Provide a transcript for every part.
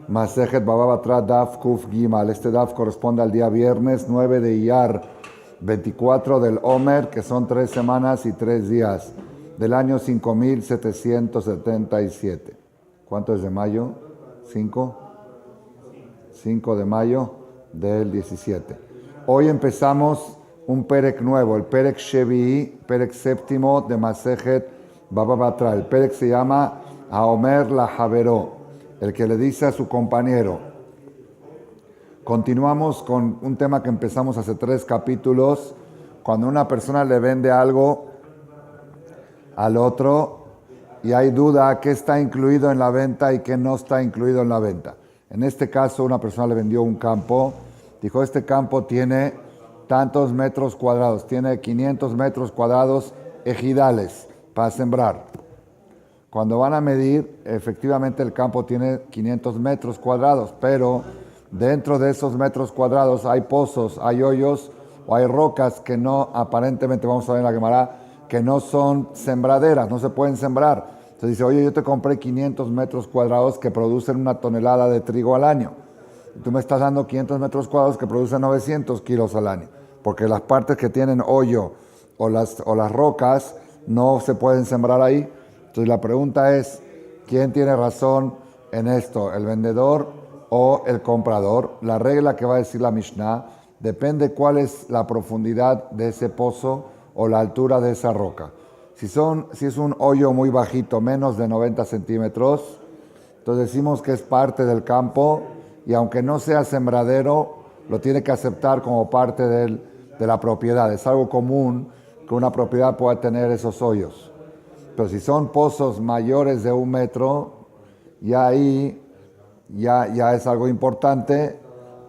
Masejet Baba Batra Daf Kuf Gimal. Este Daf corresponde al día viernes 9 de Iyar, 24 del Omer, que son 3 semanas y 3 días, del año 5777. ¿Cuánto es de mayo? 5. 5 de mayo del 17. Hoy empezamos un Perek nuevo, el Perek Shevi'i, Perek séptimo de Masejet Baba Batra. El Perek se llama Haomer la Haveró, el que le dice a su compañero. Continuamos con un tema que empezamos hace 3 capítulos, cuando una persona le vende algo al otro y hay duda qué está incluido en la venta y qué no está incluido en la venta. En este caso, una persona le vendió un campo, dijo, este campo tiene tantos metros cuadrados, tiene 500 metros cuadrados ejidales para sembrar. Cuando van a medir, efectivamente el campo tiene 500 metros cuadrados, pero dentro de esos metros cuadrados hay pozos, hay hoyos o hay rocas que no, aparentemente, vamos a ver en la Gemara, que no son sembraderas, no se pueden sembrar. Entonces dice, oye, yo te compré 500 metros cuadrados que producen 1 tonelada de trigo al año. Y tú me estás dando 500 metros cuadrados que producen 900 kilos al año. Porque las partes que tienen hoyo o las rocas no se pueden sembrar ahí. Entonces la pregunta es, ¿quién tiene razón en esto? ¿El vendedor o el comprador? La regla que va a decir la Mishnah depende cuál es la profundidad de ese pozo o la altura de esa roca. Si es un hoyo muy bajito, menos de 90 centímetros, entonces decimos que es parte del campo y aunque no sea sembradero, lo tiene que aceptar como parte de la propiedad. Es algo común que una propiedad pueda tener esos hoyos. Pero si son pozos mayores de 1 metro, ya ahí ya es algo importante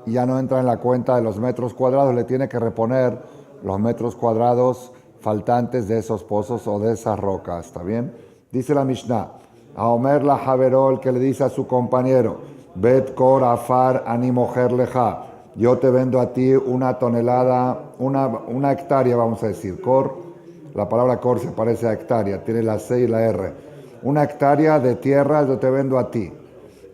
y ya no entra en la cuenta de los metros cuadrados, le tiene que reponer los metros cuadrados faltantes de esos pozos o de esas rocas, ¿está bien? Dice la Mishnah, a Omer la Haveró, el que le dice a su compañero, Bet kor afar ani mojer leja, yo te vendo a ti 1 tonelada, una hectárea, vamos a decir, kor, la palabra kor se parece a hectárea, tiene la C y la R, 1 hectárea de tierra yo te vendo a ti.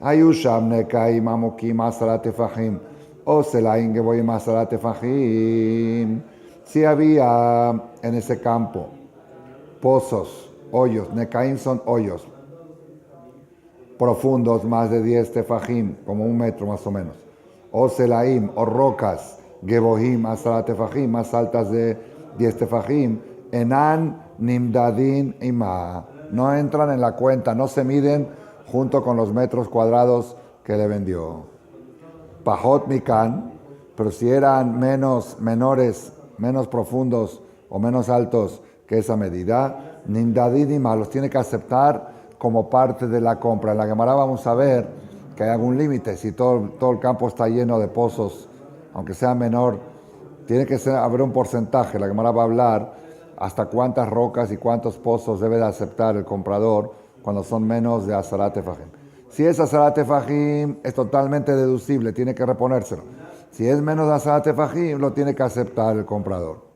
Ayusham nekaim amokim asarat efahim, o selaim geboim asarat efahim. Si había en ese campo pozos, hoyos, nekaim son hoyos profundos, más de 10 tefajim, como 1 metro más o menos, o selaim, o rocas, gebohim, asarat tefajim, más altas de 10 tefajim, enan nimdadin ima, no entran en la cuenta, no se miden junto con los metros cuadrados que le vendió. Pajot mikan, pero si eran menores, menos profundos o menos altos que esa medida, nimdadin ima, los tiene que aceptar como parte de la compra. En la Gemara vamos a ver que hay algún límite. Si todo el campo está lleno de pozos, aunque sea menor, tiene que haber un porcentaje. La Gemara va a hablar hasta cuántas rocas y cuántos pozos debe de aceptar el comprador cuando son menos de asarat tefajim. Si es asarat tefajim, es totalmente deducible, tiene que reponérselo. Si es menos de asarat tefajim, lo tiene que aceptar el comprador.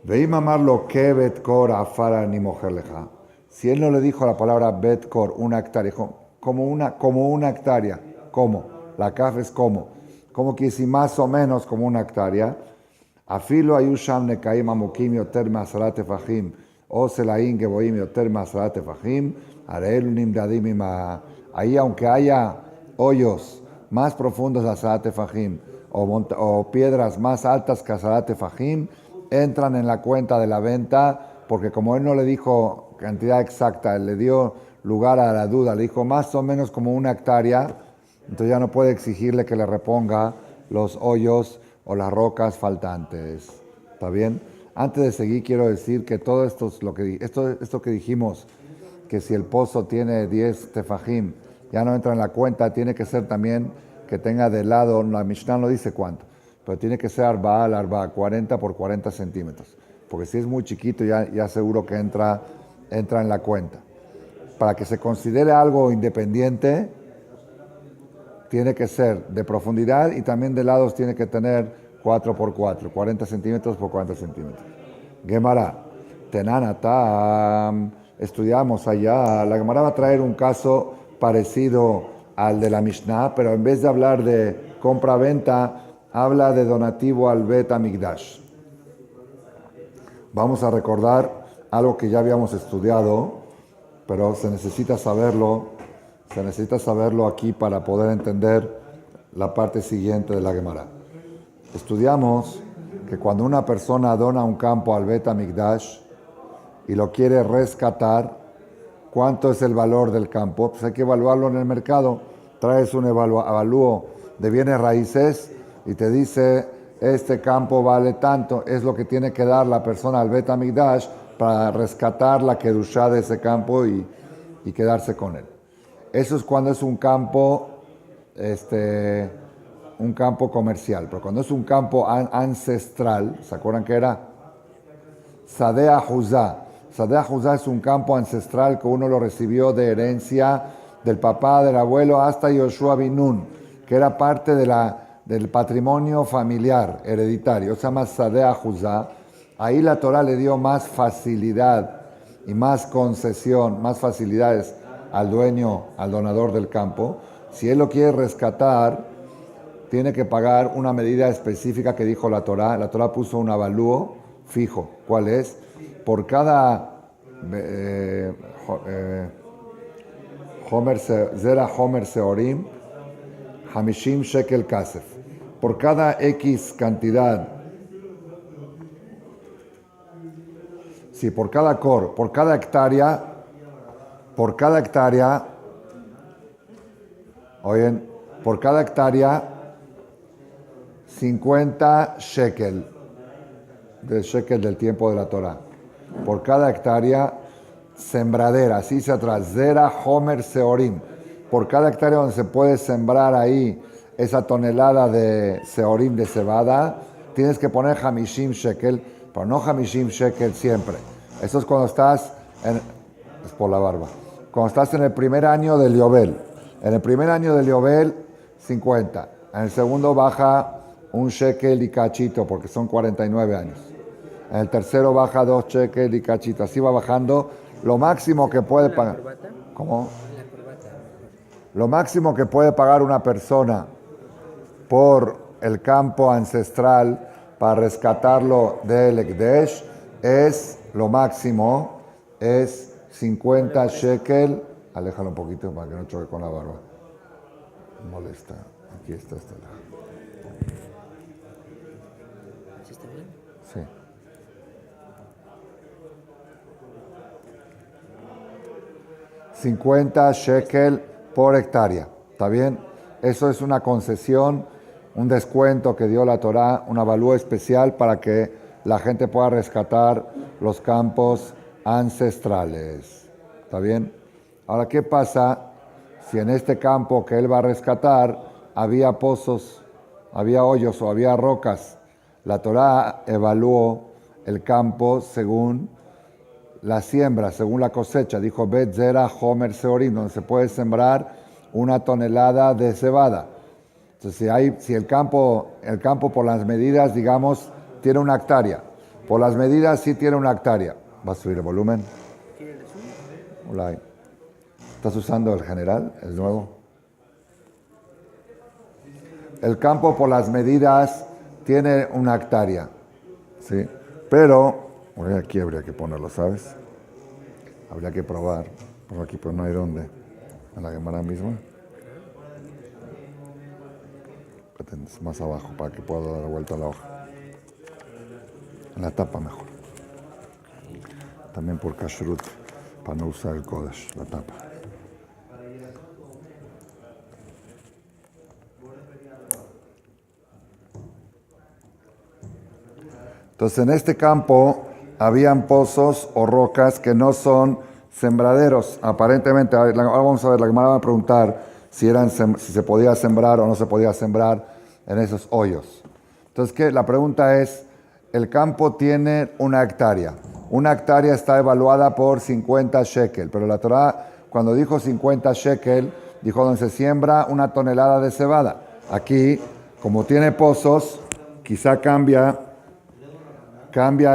Veim amar lo que bet kor afara ni mojer leja. Si él no le dijo la palabra bet kor, 1 hectárea, dijo como una hectárea, ¿cómo? La kaf es como que si más o menos como 1 hectárea, afilo ayusham nekaim amokim yoter me'asarat tefajim, o selaim geboim yoter me'asarat tefajim, areelu nimdadim ima. Ahí, aunque haya hoyos más profundos de asarat tefajim, o piedras más altas que asarat tefajim, entran en la cuenta de la venta, porque como él no le dijo cantidad exacta, él le dio lugar a la duda, le dijo más o menos como 1 hectárea, entonces ya no puede exigirle que le reponga los hoyos o las rocas faltantes. ¿Está bien? Antes de seguir quiero decir que todo esto que dijimos, que si el pozo tiene 10 tefajim, ya no entra en la cuenta, tiene que ser también que tenga de lado, la Mishnah no dice cuánto, pero tiene que ser arba al arba, 40 por 40 centímetros. Porque si es muy chiquito, ya seguro que entra en la cuenta. Para que se considere algo independiente, tiene que ser de profundidad y también de lados tiene que tener 4 por 4, 40 centímetros por 40 centímetros. Gemara, Tenanatam, estudiamos allá. La Gemara va a traer un caso parecido al de la Mishnah, pero en vez de hablar de compra-venta, habla de donativo al Bet Hamikdash. Vamos a recordar algo que ya habíamos estudiado, pero se necesita saberlo aquí para poder entender la parte siguiente de la Gemara. Estudiamos que cuando una persona dona un campo al Bet Hamikdash y lo quiere rescatar, ¿cuánto es el valor del campo? Pues hay que evaluarlo en el mercado. Traes un avalúo de bienes raíces y te dice, este campo vale tanto, es lo que tiene que dar la persona al Bet Hamikdash para rescatar la kedushá de ese campo y quedarse con él. Eso es cuando es un campo comercial, pero cuando es un campo ancestral, ¿se acuerdan qué era? Sadeh Juzá. Sadeh Juzá es un campo ancestral que uno lo recibió de herencia del papá, del abuelo, hasta Yoshua bin Nun, que era parte del patrimonio familiar hereditario. Se llama Sadeh Juzá. Ahí la Torah le dio más facilidad y más concesión, más facilidades al dueño, al donador del campo. Si él lo quiere rescatar, tiene que pagar una medida específica que dijo la Torah. La Torah puso un avalúo fijo. ¿Cuál es? Por cada Zera Homer Seorim, Hamishim Shekel Kasef. Por cada X cantidad, sí, por cada cor, por cada hectárea, oyen, por cada hectárea, 50 shekel, del shekel del tiempo de la Torah. Por cada hectárea, sembradera, así dice atrás, Zera Homer Seorim. Por cada hectárea donde se puede sembrar ahí esa tonelada de Seorim, de cebada, tienes que poner Hamishim shekel, pero no Hamishim shekel siempre. Eso es cuando estás, es por la barba, cuando estás en el primer año del Yobel. En el primer año del Yobel, 50. En el segundo baja un shekel y cachito, porque son 49 años. En el tercero baja 2 shekel y cachito. Así va bajando. Lo máximo que puede pagar. ¿Cómo? Lo máximo que puede pagar una persona por el campo ancestral para rescatarlo del Ekdesh es, lo máximo, es 50 shekel. Aléjalo un poquito para que no choque con la barba. Molesta. Aquí está esta. ¿Sí está bien? Sí. $50 shekel por hectárea. ¿Está bien? Eso es una concesión, un descuento que dio la Torah, un avalúo especial para que la gente pueda rescatar los campos ancestrales. ¿Está bien? Ahora, ¿qué pasa si en este campo que él va a rescatar había pozos, había hoyos o había rocas? La Torah evaluó el campo según la siembra, según la cosecha. Dijo Bet Zera Homer Seorim, donde se puede sembrar 1 tonelada de cebada. Entonces, si el campo por las medidas, digamos, tiene 1 hectárea. Por las medidas sí tiene 1 hectárea. ¿Va a subir el volumen? Hola. ¿Estás usando el general, el nuevo? El campo por las medidas tiene 1 hectárea, ¿sí? Pero, aquí habría que ponerlo, ¿sabes? Habría que probar. Por aquí, pero no hay dónde. En la Gemara misma. Más abajo para que pueda dar vuelta a la hoja. En la tapa mejor. También por kashrut, para no usar el kodesh, la tapa. Entonces, en este campo habían pozos o rocas que no son sembraderos. Aparentemente, ahora vamos a ver, la Gemara va a preguntar si se podía sembrar o no se podía sembrar en esos hoyos. Entonces, la pregunta es, el campo tiene 1 hectárea. 1 hectárea está evaluada por 50 shekel, pero la Torah, cuando dijo 50 shekel, dijo donde se siembra 1 tonelada de cebada. Aquí, como tiene pozos, quizá cambia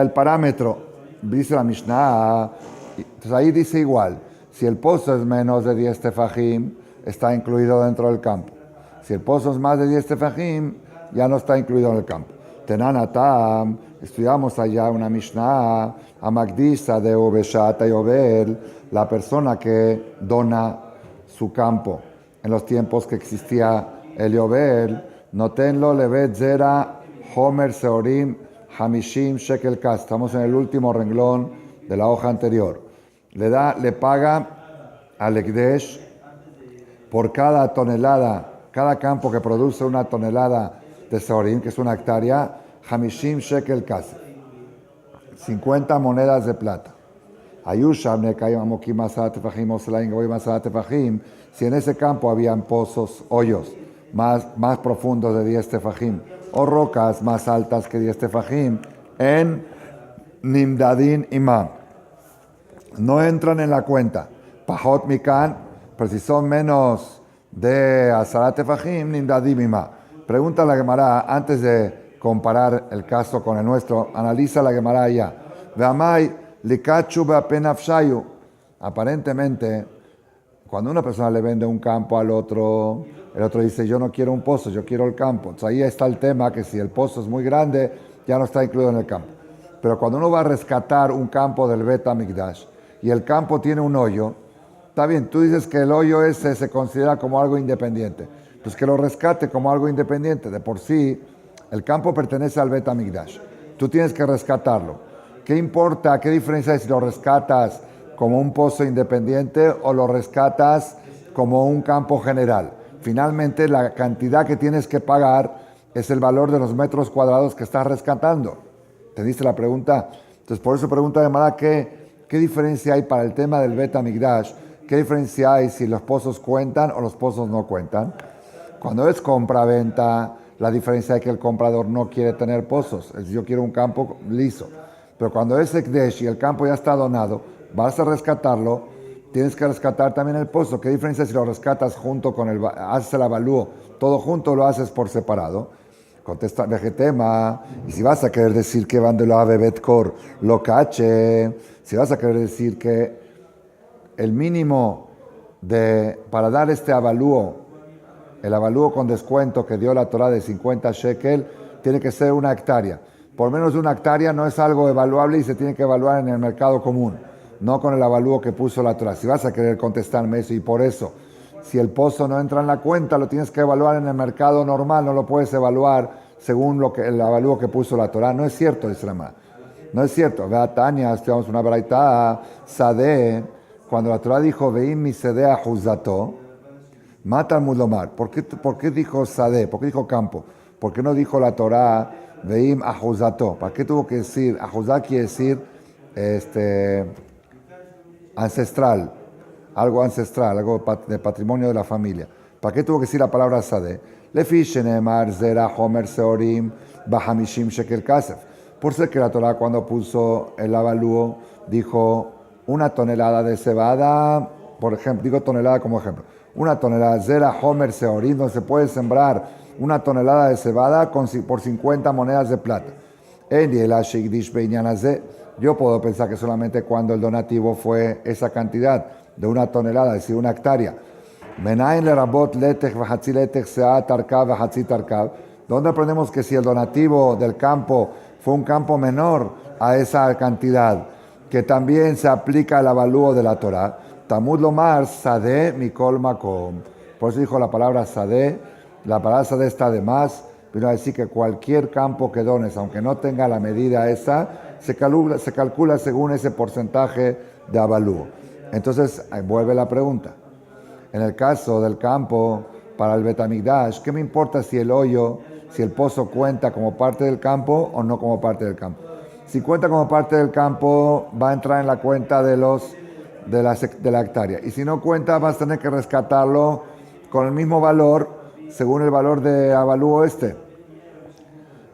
el parámetro. Dice la Mishnah, entonces ahí dice igual, si el pozo es menos de 10 tefajim, está incluido dentro del campo. Si el pozo es más de 10 tefajim, ya no está incluido en el campo. Tenanatam, estudiamos allá una Mishnah, Amagdisa de Obeshata y Obel, la persona que dona su campo en los tiempos que existía el Yobel, notenlo levet zera homer seorim hamishim shekel kas. Estamos en el último renglón de la hoja anterior. Le paga al Ekdesh por cada tonelada, cada campo que produce una tonelada de seorim, que es una hectárea, hamishim shekel kas, 50 monedas de plata. Si en ese campo habían pozos, hoyos, más profundos de 10 tefajim, o rocas más altas que 10 tefajim, en Nimdadin Imam, no entran en la cuenta. Pajot Mikan, pero si son menos de Azarat tefajim, Nimdadim Imam. Pregunta la Gemara, antes de comparar el caso con el nuestro, analiza la Gemara ya. Veamai, Likachu beapenafshayu. Aparentemente, cuando una persona le vende un campo al otro, el otro dice, yo no quiero un pozo, yo quiero el campo. Entonces ahí está el tema, que si el pozo es muy grande, ya no está incluido en el campo. Pero cuando uno va a rescatar un campo del Bet HaMikdash y el campo tiene un hoyo, está bien, tú dices que el hoyo ese se considera como algo independiente. Pues que lo rescate como algo independiente. De por sí, el campo pertenece al Bet HaMikdash. Tú tienes que rescatarlo. ¿Qué importa? ¿Qué diferencia hay si lo rescatas como un pozo independiente o lo rescatas como un campo general? Finalmente, la cantidad que tienes que pagar es el valor de los metros cuadrados que estás rescatando. ¿Te diste la pregunta? Entonces, por eso pregunta de Mara, ¿qué diferencia hay para el tema del Bet HaMikdash? ¿Qué diferencia hay si los pozos cuentan o los pozos no cuentan? Cuando es compra-venta, la diferencia es que el comprador no quiere tener pozos. Es decir, yo quiero un campo liso. Pero cuando es Ekdesh y el campo ya está donado, vas a rescatarlo, tienes que rescatar también el pozo. ¿Qué diferencia si lo rescatas junto con haces el avalúo, todo junto o lo haces por separado? Contesta Vegetema, y si vas a querer decir que van de lo ave betkor, lo cache, si vas a querer decir que el mínimo para dar este avalúo, el avalúo con descuento que dio la Torah de 50 shekel, tiene que ser una hectárea. Por menos de una hectárea no es algo evaluable y se tiene que evaluar en el mercado común, no con el avalúo que puso la Torah. Si vas a querer contestarme eso, y por eso, si el pozo no entra en la cuenta, lo tienes que evaluar en el mercado normal, no lo puedes evaluar según el avalúo que puso la Torah. No es cierto, dice la Gemara. No es cierto. Vea Tania, estudiamos una baraita, Sadeh, cuando la Torah dijo, Veim mi sedea juzato, mata al mudomar. ¿Por qué dijo Sadeh? ¿Por qué dijo campo? ¿Por qué no dijo la Torah, Veim ajuzato? ¿Para qué tuvo que decir? Ajuzat quiere decir ancestral, algo de patrimonio de la familia. ¿Para qué tuvo que decir la palabra Sadeh? Lefi shenemar zera homer seorim bahamishim shekel kasef. Por ser que la Torah cuando puso el avalúo dijo una tonelada de cebada, por ejemplo, digo tonelada como ejemplo, una tonelada zera homer seorim, donde se puede sembrar una tonelada de cebada por 50 monedas de plata. Yo puedo pensar que solamente cuando el donativo fue esa cantidad de una tonelada, es decir, una hectárea. ¿Dónde aprendemos que si el donativo del campo fue un campo menor a esa cantidad, que también se aplica el avalúo de la Torah? Tamud lomar sadeh mikol makom. Por eso dijo la palabra sadeh. La palabra sadeh está de más. Vino a decir que cualquier campo que dones, aunque no tenga la medida esa, se calcula según ese porcentaje de avalúo. Entonces, vuelve la pregunta. En el caso del campo, para el Bet HaMikdash, ¿qué me importa si el hoyo, si el pozo cuenta como parte del campo o no como parte del campo? Si cuenta como parte del campo, va a entrar en la cuenta de la hectárea. Y si no cuenta, vas a tener que rescatarlo con el mismo valor, según el valor de avalúo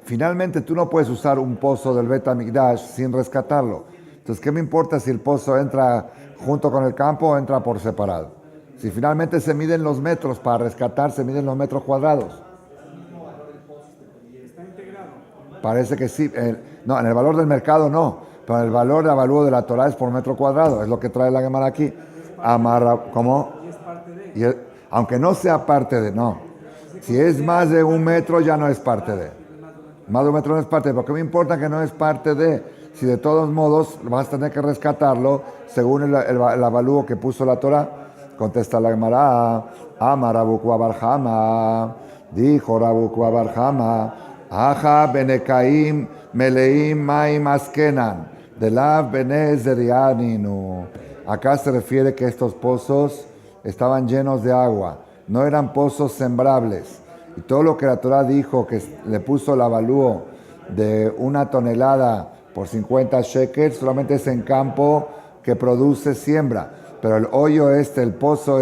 Finalmente, tú no puedes usar un pozo del Bet HaMikdash sin rescatarlo. Entonces, ¿qué me importa si el pozo entra junto con el campo o entra por separado? Si finalmente se miden los metros para rescatar, se miden los metros cuadrados. Parece que sí. No, en el valor del mercado no. Pero en el valor de avalúo de la Torah es por metro cuadrado. Es lo que trae la Gemara aquí. Amarra, ¿cómo? Aunque no sea parte de, no. Si es más de 1 metro ya no es parte de. Más de 1 metro no es parte de. ¿Por qué me importa que no es parte de? Si de todos modos vas a tener que rescatarlo según el avalúo que puso la Torah. Contesta la Gemara, Amar Rabu Barjama, dijo Rabu Barjama, Aja benekaim meleim maim askenan, de la benezerianinu. Acá se refiere que estos pozos estaban llenos de agua, no eran pozos sembrables. Y todo lo que la Torah dijo, que le puso el avalúo de 1 tonelada por 50 shekels, solamente es en campo que produce siembra. Pero el hoyo el pozo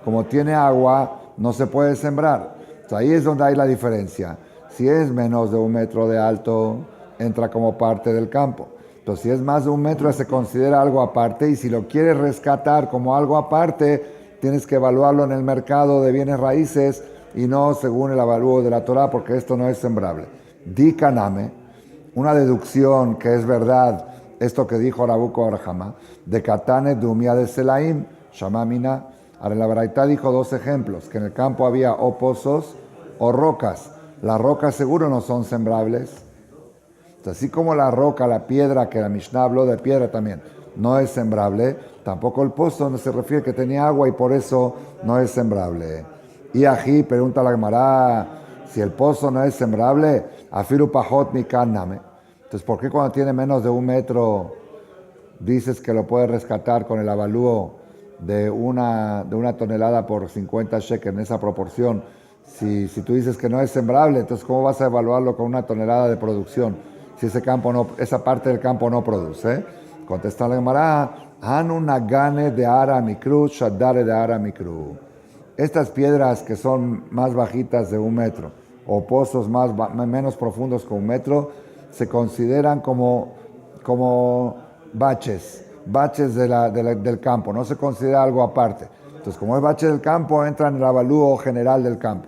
como tiene agua, no se puede sembrar. Entonces ahí es donde hay la diferencia. Si es menos de 1 metro de alto, entra como parte del campo. Entonces si es más de 1 metro, se considera algo aparte. Y si lo quieres rescatar como algo aparte, tienes que evaluarlo en el mercado de bienes raíces y no según el avalúo de la Torah, porque esto no es sembrable. Di kaname, una deducción que es verdad, esto que dijo Rabu Barjama, de Katane Dumia de Selaim, Shamamina. Ahora en la Baraita dijo 2 ejemplos, que en el campo había o pozos o rocas. Las rocas seguro no son sembrables. Entonces, así como la roca, la piedra, que la Mishnah habló de piedra también, no es sembrable, tampoco el pozo no se refiere que tenía agua y por eso no es sembrable. Y aquí pregunta la Gemara, si el pozo no es sembrable, afiru pajot mi kanname. Entonces, ¿por qué cuando tiene menos de 1 metro dices que lo puedes rescatar con el avalúo de una tonelada por 50 shekels en esa proporción? Si tú dices que no es sembrable, entonces ¿cómo vas a evaluarlo con 1 tonelada de producción si esa parte del campo no produce? Contesta la Gemara, Hanu nagane de ara mikru, shaddare de ara mikru. Estas piedras que son más bajitas de 1 metro o pozos menos profundos que 1 metro se consideran como baches del campo, no se considera algo aparte. Entonces, como es bache del campo, entra en el avalúo general del campo.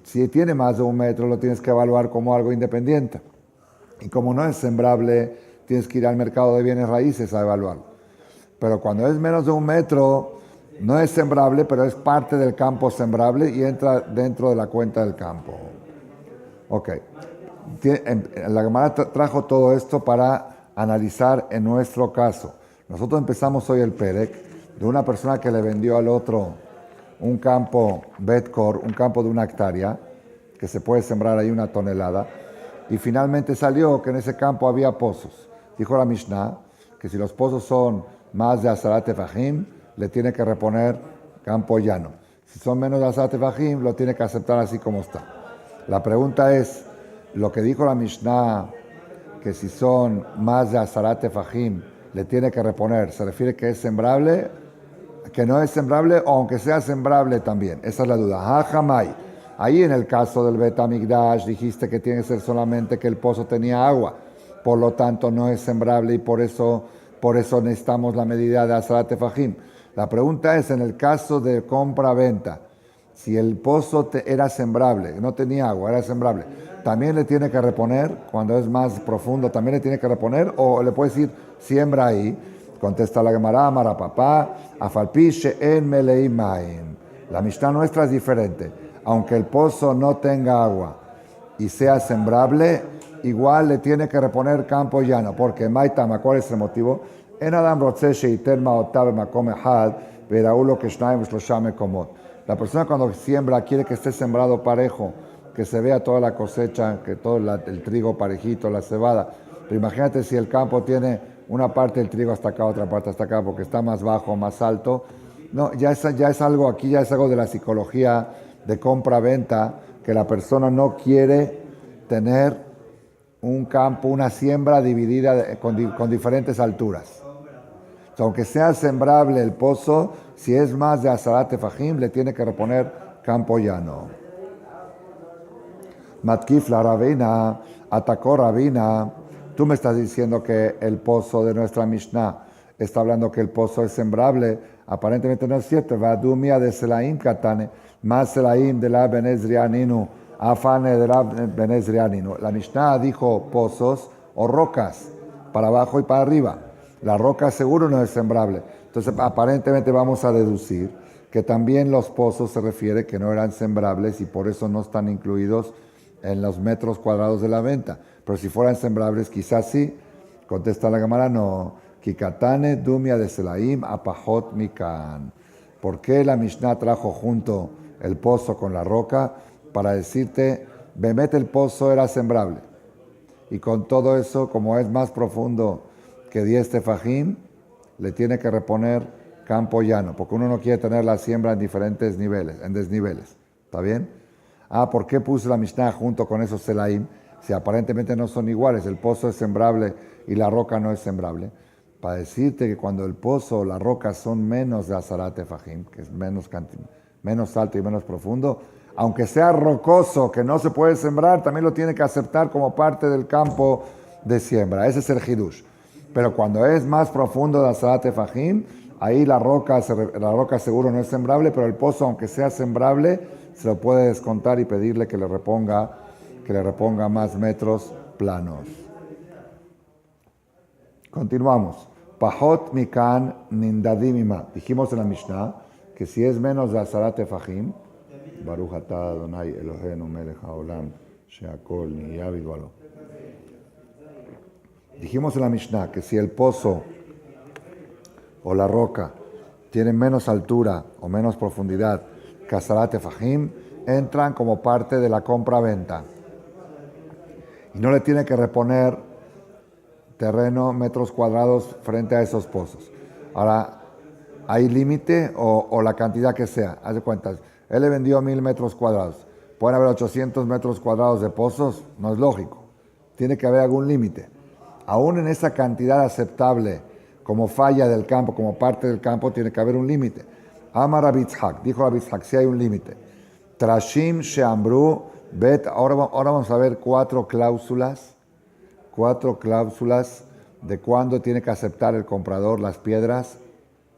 Si tiene más de 1 metro, lo tienes que evaluar como algo independiente. Y como no es sembrable, tienes que ir al mercado de bienes raíces a evaluarlo. Pero cuando es menos de 1 metro, no es sembrable, pero es parte del campo sembrable y entra dentro de la cuenta del campo. Ok. La Gemara trajo todo esto para analizar en nuestro caso. Nosotros empezamos hoy el Perek de una persona que le vendió al otro un campo Betkor, un campo de 1 hectárea, que se puede sembrar ahí 1 tonelada, y finalmente salió que en ese campo había pozos. Dijo la Mishnah que si los pozos son más de Azarat Tefajim, le tiene que reponer campo llano. Si son menos de Azarat Tefajim, lo tiene que aceptar así como está. La pregunta es, lo que dijo la Mishnah, que si son más de Azarat Tefajim, le tiene que reponer, ¿se refiere que es sembrable, que no es sembrable, o aunque sea sembrable también? Esa es la duda. Jamai. Ahí en el caso del Bet Hamikdash dijiste que tiene que ser solamente que el pozo tenía agua, por lo tanto no es sembrable y por eso necesitamos la medida de Azarat Tefajim. La pregunta es, en el caso de compra-venta, si el pozo era sembrable, no tenía agua, era sembrable, ¿también le tiene que reponer? Cuando es más profundo, ¿también le tiene que reponer? ¿O le puede decir, siembra ahí? Contesta la Gemara, Mara papá, afalpishe en meleimaim. La Mishnah nuestra es diferente. Aunque el pozo no tenga agua y sea sembrable, igual le tiene que reponer campo llano. Porque Maitama, ¿cuál es el motivo? En Adam Rotze Sheiter Maotav Makom Ehad, Veraulo Keshnaim Shlosha Mekomot. La persona cuando siembra quiere que esté sembrado parejo, que se vea toda la cosecha, que todo el trigo parejito, la cebada. Pero imagínate si el campo tiene una parte del trigo hasta acá, otra parte hasta acá, porque está más bajo, más alto. No, ya es algo aquí, ya es algo de la psicología de compra-venta, que la persona no quiere tener un campo, una siembra dividida con diferentes alturas. O sea, aunque sea sembrable el pozo, si es más de Azarat Tefajim, le tiene que reponer campo llano. Matkif la Rabina, atacó Rabina. Tú me estás diciendo que el pozo de nuestra Mishnah está hablando que el pozo es sembrable. Aparentemente no es cierto. Vadumia de Selaim Katane, más Selaim de la Benezrianinu, afane de la Benezrianinu. La Mishnah dijo pozos o rocas, para abajo y para arriba. La roca seguro no es sembrable. Entonces aparentemente vamos a deducir que también los pozos se refiere que no eran sembrables y por eso no están incluidos en los metros cuadrados de la venta. Pero si fueran sembrables, quizás sí. Contesta la Gemara, no. Kikatane dumia de Selaim apajot mikan. ¿Por qué la Mishnah trajo junto el pozo con la roca? Para decirte, Bemet el pozo era sembrable. Y con todo eso, como es más profundo que 10 tefajim, le tiene que reponer campo llano, porque uno no quiere tener la siembra en diferentes niveles, en desniveles. ¿Está bien? ¿Por qué puso la Mishnah junto con esos selaim? Si aparentemente no son iguales, el pozo es sembrable y la roca no es sembrable. Para decirte que cuando el pozo o la roca son menos de Azarat tefajim, que es menos alto y menos profundo, aunque sea rocoso, que no se puede sembrar, también lo tiene que aceptar como parte del campo de siembra. Ese es el hidush. Pero cuando es más profundo de Azarat tefajim, ahí la roca seguro no es sembrable, pero el pozo, aunque sea sembrable, se lo puede descontar y pedirle que le reponga más metros planos. Continuamos. Pajot mikan nindadimima. Dijimos en la Mishnah que si es menos de Azarat tefajim, Baruch atah Adonai Eloheinu melech haolam sheakol nihya bidbaro. Dijimos en la Mishnah que si el pozo o la roca tiene menos altura o menos profundidad que Azarat tefajim, entran como parte de la compra-venta. Y no le tiene que reponer terreno, metros cuadrados frente a esos pozos. Ahora, ¿hay límite o la cantidad que sea? Haz de cuentas, él le vendió 1000 metros cuadrados. ¿Pueden haber 800 metros cuadrados de pozos? No es lógico. Tiene que haber algún límite. Aún en esa cantidad aceptable, como falla del campo, como parte del campo, tiene que haber un límite. Amar Rabbi Yitzhak, dijo Rabbi Yitzhak, si hay un límite. Trashim she'amru bet. Ahora vamos a ver cuatro cláusulas de cuándo tiene que aceptar el comprador las piedras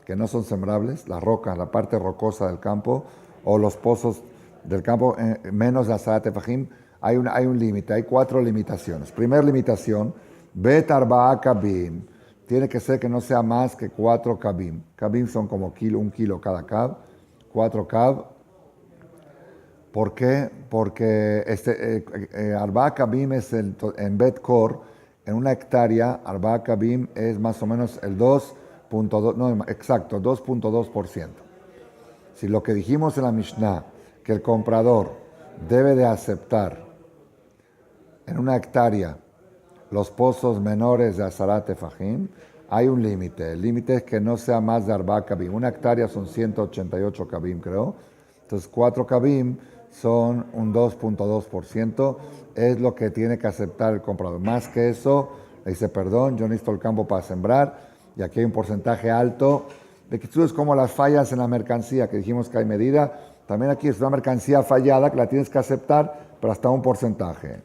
que no son sembrables, las rocas, la parte rocosa del campo, o los pozos del campo, menos de Azarat tefajim. Hay un límite, hay 4 limitaciones. Primera limitación, bet arba'a kabim. Tiene que ser que no sea más que 4 kabim. Kabim son como un kilo cada kab, 4 kab. ¿Por qué? Porque arba'a kabim es en bet kor, en una hectárea, arba'a kabim es más o menos el 2.2%. Si lo que dijimos en la Mishnah, que el comprador debe de aceptar en una hectárea los pozos menores de Azarat tefajim, hay un límite. El límite es que no sea más de arba'a kabim. Una hectárea son 188 kabim, creo. Entonces, 4 kabim son un 2.2%. Es lo que tiene que aceptar el comprador. Más que eso, le dice, perdón, yo necesito el campo para sembrar, y aquí hay un porcentaje alto. De que tú es como las fallas en la mercancía, que dijimos que hay medida. También aquí es una mercancía fallada que la tienes que aceptar, pero hasta un porcentaje.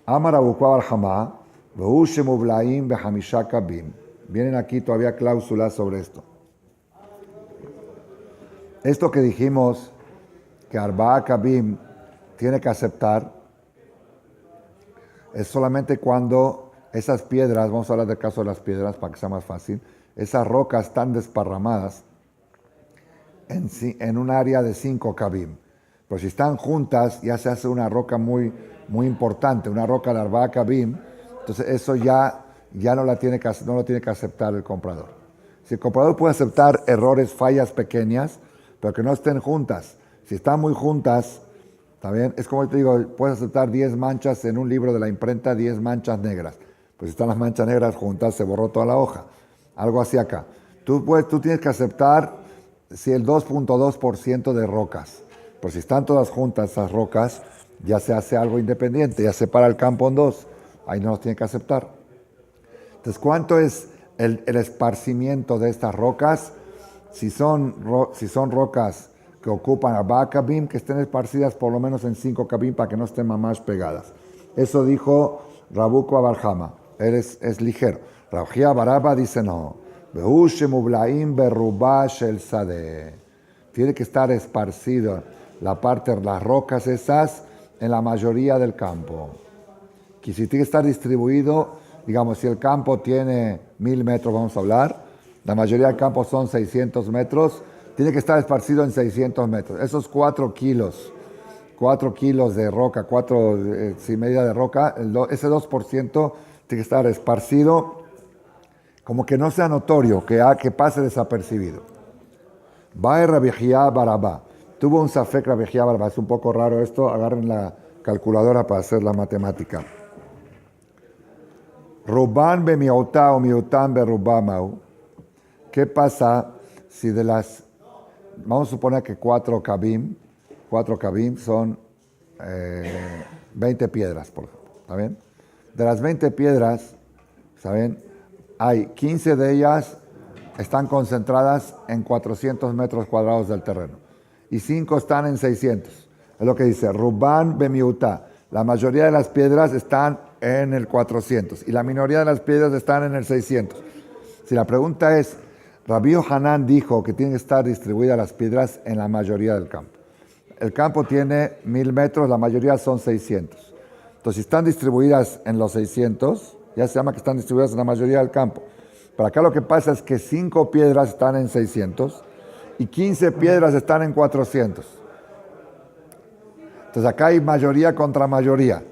Amar Abu Kwar Hama, Vehu shemublaim behamisha kabim. Vienen aquí todavía cláusulas sobre esto. Esto que dijimos, que arba'a kabim tiene que aceptar, es solamente cuando esas piedras, vamos a hablar del caso de las piedras para que sea más fácil, esas rocas están desparramadas en un área de 5 kabim. Pero si están juntas, ya se hace una roca muy, muy importante, una roca de arba'a kabim, entonces eso ya no lo tiene que aceptar el comprador. Si el comprador puede aceptar errores, fallas pequeñas, pero que no estén juntas. Si están muy juntas, ¿está bien? Es como te digo, puedes aceptar 10 manchas en un libro de la imprenta, 10 manchas negras. Pues si están las manchas negras juntas, se borró toda la hoja. Algo así acá. Tú tienes que aceptar si el 2.2% de rocas. Pero si están todas juntas esas rocas, ya se hace algo independiente, ya se para el campo en 2. Ahí no los tiene que aceptar. Entonces, ¿cuánto es el esparcimiento de estas rocas? Si son rocas que ocupan arba'a kabim, que estén esparcidas por lo menos en 5 kabim para que no estén mamash pegadas. Eso dijo Rabu Bar Hama. Él es ligero. Rabjia Baraba dice no. Vehu shemublaim berubá shel sadeh. Tiene que estar esparcido las rocas esas en la mayoría del campo. Que si tiene que estar distribuido, digamos, si el campo tiene 1000 metros, vamos a hablar, la mayoría del campo son 600 metros, tiene que estar esparcido en 600 metros. Esos 4 kilos de roca, 4 y media de roca, ese 2% tiene que estar esparcido como que no sea notorio, que pase desapercibido. Va Rabbi Jia Barabá. Tuvo un safek Rabbi Jia Barabá. Es un poco raro esto. Agarren la calculadora para hacer la matemática. Ruban be miotá o miotán be rubamau. ¿Qué pasa si de las... Vamos a suponer que 4 kabim son 20 piedras, por ejemplo. ¿Está bien? De las 20 piedras, ¿saben? Hay 15 de ellas están concentradas en 400 metros cuadrados del terreno y 5 están en 600. Es lo que dice Ruban Bemiutá. La mayoría de las piedras están en el 400 y la minoría de las piedras están en el 600. Si la pregunta es, Rabbi Yohanan dijo que tienen que estar distribuidas las piedras en la mayoría del campo. El campo tiene 1000 metros, la mayoría son 600. Entonces, si están distribuidas en los 600, ya se llama que están distribuidas en la mayoría del campo. Pero acá lo que pasa es que 5 piedras están en 600 y 15 piedras están en 400. Entonces acá hay mayoría contra mayoría.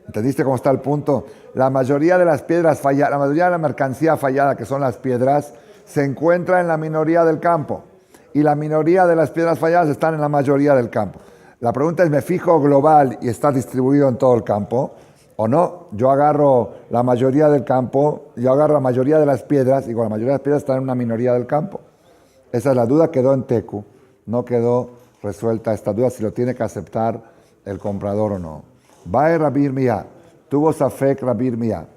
¿Entendiste cómo está el punto? La mayoría de las piedras falladas, la mayoría de la mercancía fallada, que son las piedras, se encuentra en la minoría del campo. Y la minoría de las piedras falladas están en la mayoría del campo. La pregunta es, ¿me fijo global y está distribuido en todo el campo? ¿O no? Yo agarro la mayoría del campo, yo agarro la mayoría de las piedras, y con la mayoría de las piedras están en una minoría del campo. Esa es la duda, quedó en Teku. No quedó resuelta esta duda, si lo tiene que aceptar el comprador o no. Bae Rabbi Mía, tuvo Safek Rabbi Mía.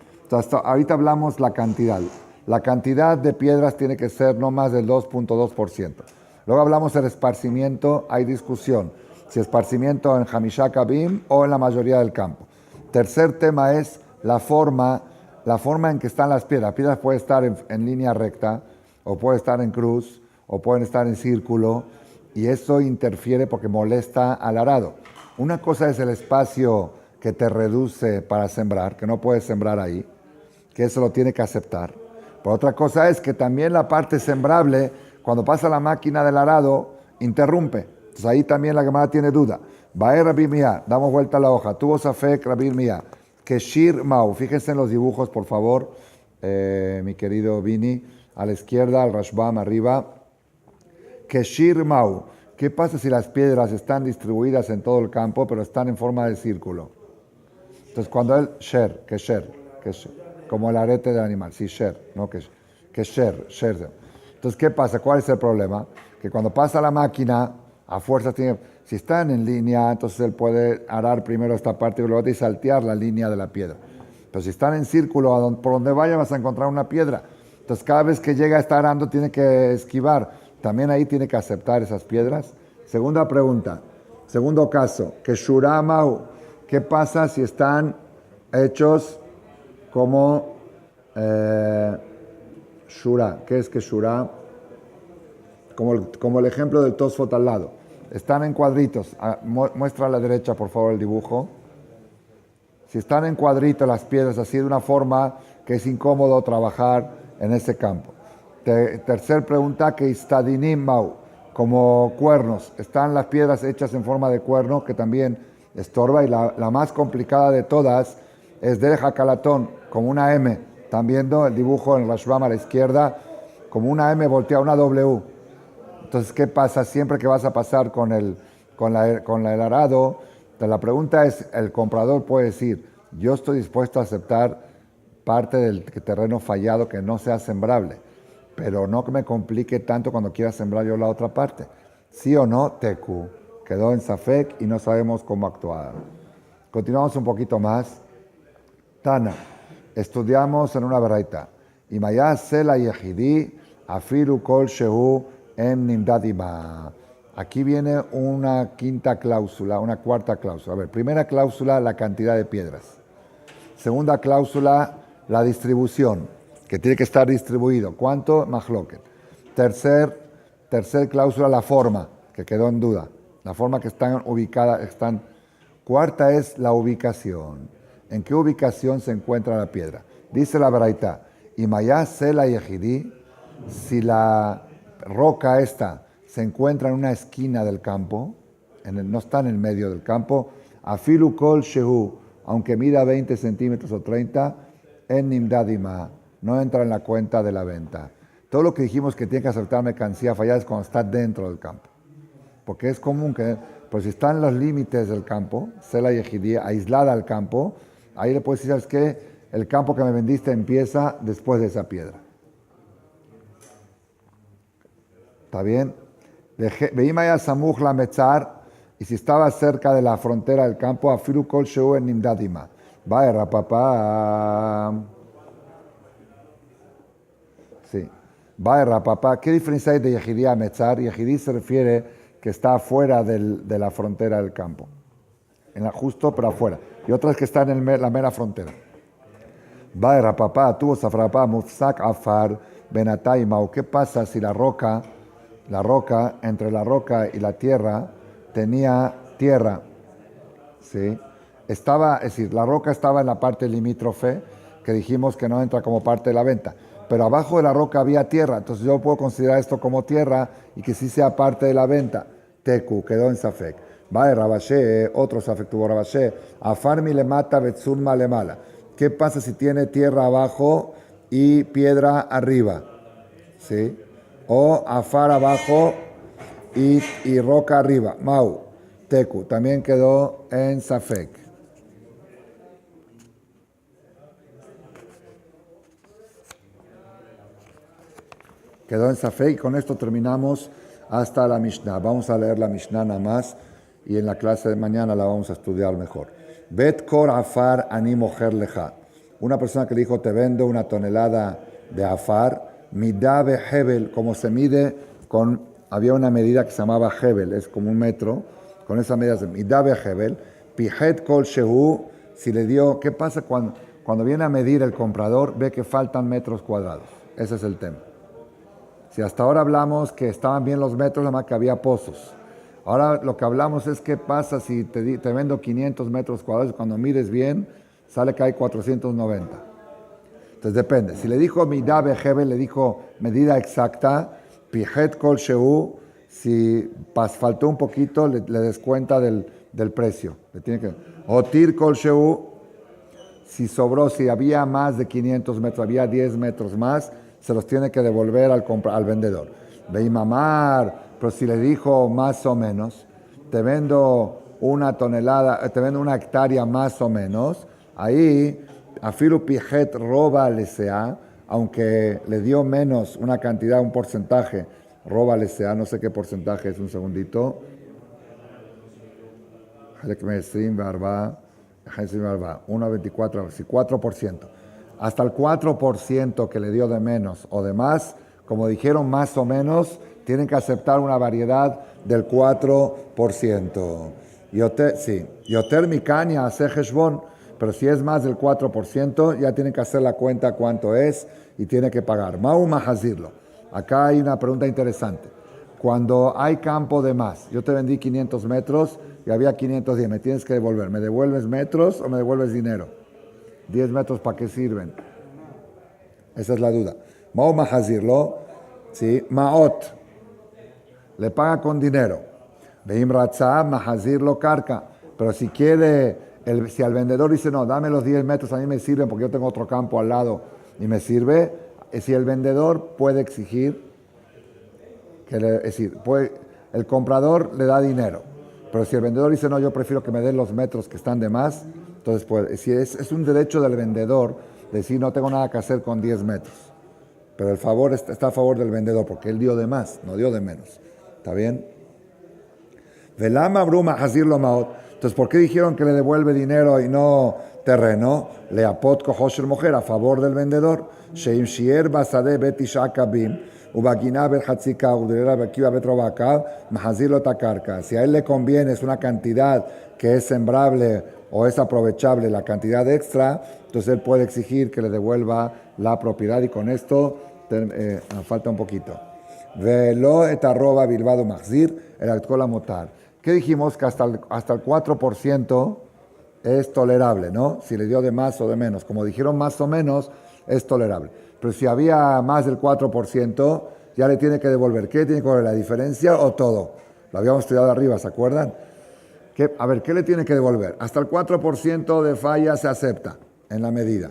Ahorita hablamos la cantidad. La cantidad de piedras tiene que ser no más del 2.2%. Luego hablamos del esparcimiento, hay discusión. Si esparcimiento en Hamishá Kabim o en la mayoría del campo. Tercer tema es la forma en que están las piedras. La piedra puede estar en línea recta, o puede estar en cruz, o pueden estar en círculo, y eso interfiere porque molesta al arado. Una cosa es el espacio que te reduce para sembrar, que no puedes sembrar ahí, que eso lo tiene que aceptar. Pero otra cosa es que también la parte sembrable, cuando pasa la máquina del arado, interrumpe. Entonces ahí también la Gemara tiene duda. Bae Rabbi Mía, damos vuelta a la hoja. Tuvo Safek Rabbi Mía. Keshir Mau. Fíjense en los dibujos, por favor, mi querido Vini. A la izquierda, al Rashbam arriba. Keshir Mau. ¿Qué pasa si las piedras están distribuidas en todo el campo, pero están en forma de círculo? Entonces, cuando él, Kesher, como el arete del animal. Sí, no Kesher. Entonces, ¿qué pasa? ¿Cuál es el problema? Que cuando pasa la máquina, a fuerza tiene... Si están en línea, entonces él puede arar primero esta parte y saltear la línea de la piedra. Pero si están en círculo, por donde vaya vas a encontrar una piedra. Entonces cada vez que llega a estar arando tiene que esquivar. También ahí tiene que aceptar esas piedras. Segunda pregunta. Segundo caso. Que Shuramau. ¿Qué pasa si están hechos como Shura? ¿Qué es que Shura? Como el ejemplo del Tosfot al lado. Están en cuadritos. Muestra a la derecha, por favor, el dibujo. Si están en cuadritos las piedras, así de una forma que es incómodo trabajar en ese campo. Tercer pregunta, que istadinim mau, como cuernos. Están las piedras hechas en forma de cuerno, que también estorba. Y la más complicada de todas es del Hakalatón, como una M. ¿Están viendo el dibujo en Rashbam a la izquierda? Como una M volteada, una W. Entonces, ¿qué pasa siempre que vas a pasar con el arado? Entonces, la pregunta es, el comprador puede decir, yo estoy dispuesto a aceptar parte del terreno fallado que no sea sembrable, pero no que me complique tanto cuando quiera sembrar yo la otra parte. ¿Sí o no? Teku. Quedó en Safek y no sabemos cómo actuar. Continuamos un poquito más. Tana. Estudiamos en una baraita. Imayá sela yehidi afiru kol shehu en nimdadima. Aquí viene una quinta cláusula, una cuarta cláusula. A ver, primera cláusula, la cantidad de piedras. Segunda cláusula, la distribución, que tiene que estar distribuido. ¿Cuánto? Mahloket. Tercer cláusula, la forma, que quedó en duda. La forma que están ubicadas. Cuarta es la ubicación. ¿En qué ubicación se encuentra la piedra? Dice la Baraita, Imayá sela yehidi, si la roca esta se encuentra en una esquina del campo, no está en el medio del campo, afilu kol shehu, aunque mida 20 centímetros o 30, en nimdadima, no entra en la cuenta de la venta. Todo lo que dijimos que tiene que aceptar mercancía fallada es cuando está dentro del campo. Porque es común que, pues si está en los límites del campo, Sela Yehidía, aislada al campo, ahí le puedes decir, ¿sabes qué? El campo que me vendiste empieza después de esa piedra. ¿Está bien? Veimaya Samuch la Metzar, y si estaba cerca de la frontera del campo, afilu kol sheu en nimdadima. Va papá. Sí. Va papá. ¿Qué diferencia hay de Yehidí a Metzar? Yehidí se refiere que está afuera de la frontera del campo. Justo pero afuera. Y otras que están en la mera frontera. Va papá, tuvo safrapá, mufsak afar, benataima. ¿Qué pasa si la roca, entre la roca y la tierra, tenía tierra? ¿Sí? Es decir, la roca estaba en la parte limítrofe, que dijimos que no entra como parte de la venta. Pero abajo de la roca había tierra, entonces yo puedo considerar esto como tierra y que sí sea parte de la venta. Teku, quedó en Safek. Va Rabashe, otro Safek tuvo Rabashe. Afarmi le mata, Betsunma le mala. ¿Qué pasa si tiene tierra abajo y piedra arriba? ¿Sí? O afar abajo y roca arriba. Mau, Teku, también quedó en Safek. Quedó en Safek y con esto terminamos hasta la Mishnah. Vamos a leer la Mishnah nada más y en la clase de mañana la vamos a estudiar mejor. Bet kor afar ani mojer leja. Una persona que le dijo, te vendo una tonelada de afar, midá be hebel, como se mide había una medida que se llamaba hebel, es como 1 metro, con esa medida se midá be hebel, pijet kol shehu, si le dio, ¿qué pasa cuando viene a medir el comprador? Ve que faltan metros cuadrados, ese es el tema. Si hasta ahora hablamos que estaban bien los metros, nada más que había pozos. Ahora lo que hablamos es qué pasa si te vendo 500 metros cuadrados y cuando mides bien, sale que hay 490. Entonces depende. Si le dijo midá behebel, le dijo medida exacta, pijet kol shehu, si faltó un poquito, le descuenta del precio. Otir kol shehu, si sobró, si había más de 500 metros, había 10 metros más, se los tiene que devolver al vendedor. Veimamar, pero si le dijo más o menos, te vendo una tonelada, te vendo 1 hectárea más o menos, ahí, afilu pijet roba lesea, aunque le dio menos una cantidad, un porcentaje, roba lesea, no sé qué porcentaje es, un segundito. 1.24, sí, 4%. Hasta el 4% que le dio de menos o de más, como dijeron más o menos, tienen que aceptar una variedad del 4%. Yoter mikania hace heshbon, pero si es más del 4%, ya tienen que hacer la cuenta cuánto es y tiene que pagar. Mau mahazirlo. Acá hay una pregunta interesante. Cuando hay campo de más, yo te vendí 500 metros y había 510, me tienes que devolver. ¿Me devuelves metros o me devuelves dinero? 10 metros, ¿para qué sirven? Esa es la duda. Mau mahazirlo, ¿sí? Maot, le paga con dinero. Veim ratzah, mahazirlo carca. Pero si quiere, si al vendedor dice, no, dame los 10 metros, a mí me sirven porque yo tengo otro campo al lado y me sirve, si el vendedor puede exigir, el comprador le da dinero. Pero si el vendedor dice, no, yo prefiero que me den los metros que están de más, entonces, pues, si es un derecho del vendedor decir, no tengo nada que hacer con 10 metros. Pero el favor está a favor del vendedor, porque él dio de más, no dio de menos. ¿Está bien? Velama bruma hazirlo maot. Entonces, ¿por qué dijeron que le devuelve dinero y no terreno? Leapot kohosher mujer, a favor del vendedor. Sheim shier basade betish akabim. Ubagina bet hatzika, udrera bekiva betrovaka, mahazirlo takarka. Si a él le conviene, es una cantidad que es sembrable o es aprovechable, la cantidad extra, entonces él puede exigir que le devuelva la propiedad y con esto falta un poquito. Velo et arroba bilbado mahzir, el alcohol motar. ¿Qué dijimos? Que hasta el 4% es tolerable, ¿no? Si le dio de más o de menos. Como dijeron más o menos, es tolerable. Pero si había más del 4%, ya le tiene que devolver. ¿Qué tiene que devolver? ¿La diferencia o todo? Lo habíamos estudiado arriba, ¿se acuerdan? A ver, ¿qué le tiene que devolver? Hasta el 4% de falla se acepta en la medida.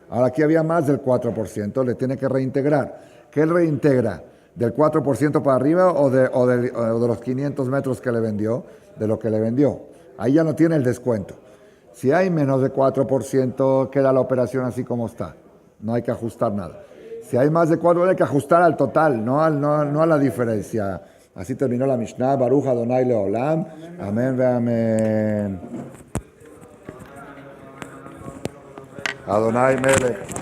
Ahora aquí había más del 4%, le tiene que reintegrar. ¿Qué reintegra? ¿Del 4% para arriba o de los 500 metros que le vendió? De lo que le vendió. Ahí ya no tiene el descuento. Si hay menos de 4%, queda la operación así como está. No hay que ajustar nada. Si hay más de 4%, hay que ajustar al total, no a la diferencia. Así terminó la Mishnah. Baruch Adonai Leolam. Amén ve amén. Adonai Melech.